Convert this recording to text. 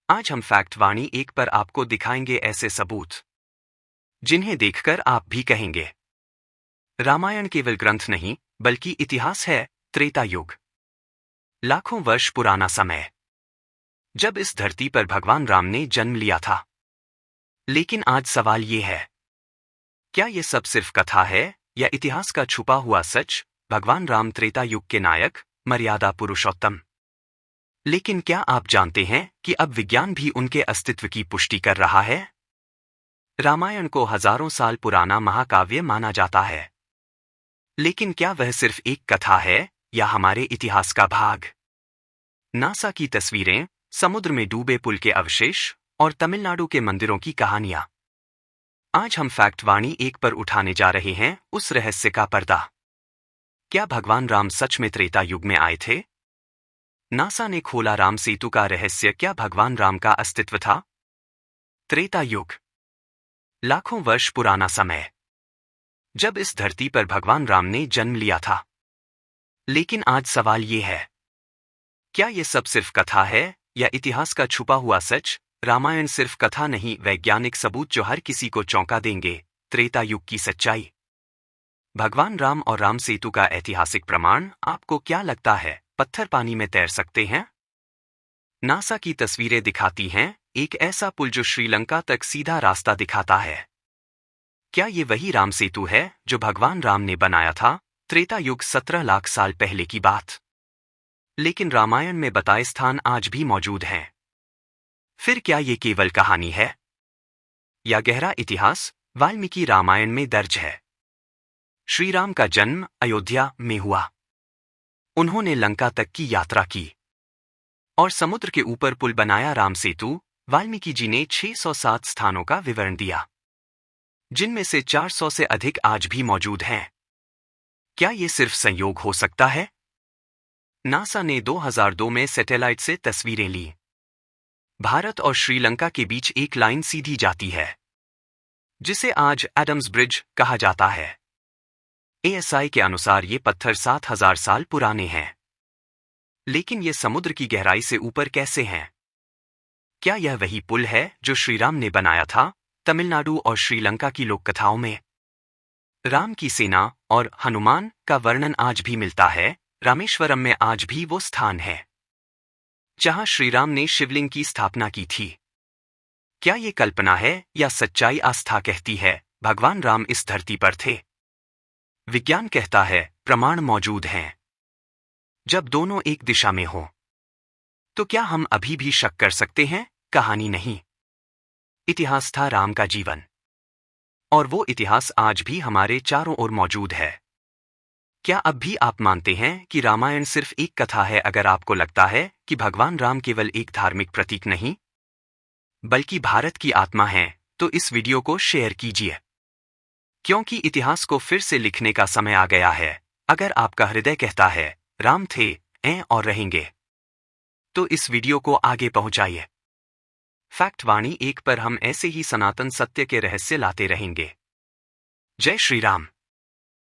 आज हम फैक्ट वाणी एक पर आपको दिखाएंगे ऐसे सबूत जिन्हें देखकर आप भी कहेंगे रामायण केवल ग्रंथ नहीं बल्कि इतिहास है। त्रेता युग, लाखों वर्ष पुराना समय, जब इस धरती पर भगवान राम ने जन्म लिया था। लेकिन आज सवाल ये है, क्या ये सब सिर्फ कथा है या इतिहास का छुपा हुआ सच? भगवान राम त्रेता युग के नायक, मर्यादा पुरुषोत्तम। लेकिन क्या आप जानते हैं कि अब विज्ञान भी उनके अस्तित्व की पुष्टि कर रहा है? रामायण को हजारों साल पुराना महाकाव्य माना जाता है, लेकिन क्या वह सिर्फ एक कथा है या हमारे इतिहास का भाग? नासा की तस्वीरें, समुद्र में डूबे पुल के अवशेष और तमिलनाडु के मंदिरों की कहानियां। आज हम फैक्ट वाणी एक पर उठाने जा रहे हैं उस रहस्य का पर्दा। क्या भगवान राम सच में त्रेता युग में आए थे? नासा ने खोला राम सेतु का रहस्य। क्या भगवान राम का अस्तित्व था? त्रेता युग, लाखों वर्ष पुराना समय, जब इस धरती पर भगवान राम ने जन्म लिया था। लेकिन आज सवाल ये है, क्या ये सब सिर्फ कथा है या इतिहास का छुपा हुआ सच? रामायण सिर्फ कथा नहीं, वैज्ञानिक सबूत जो हर किसी को चौंका देंगे। त्रेता युग की सच्चाई, भगवान राम और राम सेतु का ऐतिहासिक प्रमाण। आपको क्या लगता है, पत्थर पानी में तैर सकते हैं? नासा की तस्वीरें दिखाती हैं एक ऐसा पुल जो श्रीलंका तक सीधा रास्ता दिखाता है। क्या ये वही राम सेतु है जो भगवान राम ने बनाया था? त्रेता युग 17 लाख साल पहले की बात, लेकिन रामायण में बताए स्थान आज भी मौजूद हैं। फिर क्या ये केवल कहानी है या गहरा इतिहास वाल्मीकि रामायण में दर्ज है? श्री राम का जन्म अयोध्या में हुआ। उन्होंने लंका तक की यात्रा की और समुद्र के ऊपर पुल बनाया, राम सेतु। वाल्मीकि जी ने 607 स्थानों का विवरण दिया, जिनमें से 400 से अधिक आज भी मौजूद हैं। क्या ये सिर्फ संयोग हो सकता है? नासा ने 2002 में सैटेलाइट से तस्वीरें ली। भारत और श्रीलंका के बीच एक लाइन सीधी जाती है, जिसे आज एडम्स ब्रिज कहा जाता है। एएसआई के अनुसार ये पत्थर 7000 साल पुराने हैं। लेकिन ये समुद्र की गहराई से ऊपर कैसे हैं? क्या यह वही पुल है जो श्रीराम ने बनाया था? तमिलनाडु और श्रीलंका की लोक कथाओं में राम की सेना और हनुमान का वर्णन आज भी मिलता है। रामेश्वरम में आज भी वो स्थान है जहां श्रीराम ने शिवलिंग की स्थापना की थी। क्या ये कल्पना है या सच्चाई? आस्था कहती है भगवान राम इस धरती पर थे। विज्ञान कहता है प्रमाण मौजूद हैं। जब दोनों एक दिशा में हो, तो क्या हम अभी भी शक कर सकते हैं? कहानी नहीं, इतिहास था राम का जीवन, और वो इतिहास आज भी हमारे चारों ओर मौजूद है। क्या अब भी आप मानते हैं कि रामायण सिर्फ एक कथा है? अगर आपको लगता है कि भगवान राम केवल एक धार्मिक प्रतीक नहीं बल्कि भारत की आत्मा है, तो इस वीडियो को शेयर कीजिए, क्योंकि इतिहास को फिर से लिखने का समय आ गया है। अगर आपका हृदय कहता है राम थे, हैं और रहेंगे, तो इस वीडियो को आगे पहुंचाइए। फैक्ट वाणी एक पर हम ऐसे ही सनातन सत्य के रहस्य लाते रहेंगे। जय श्री राम।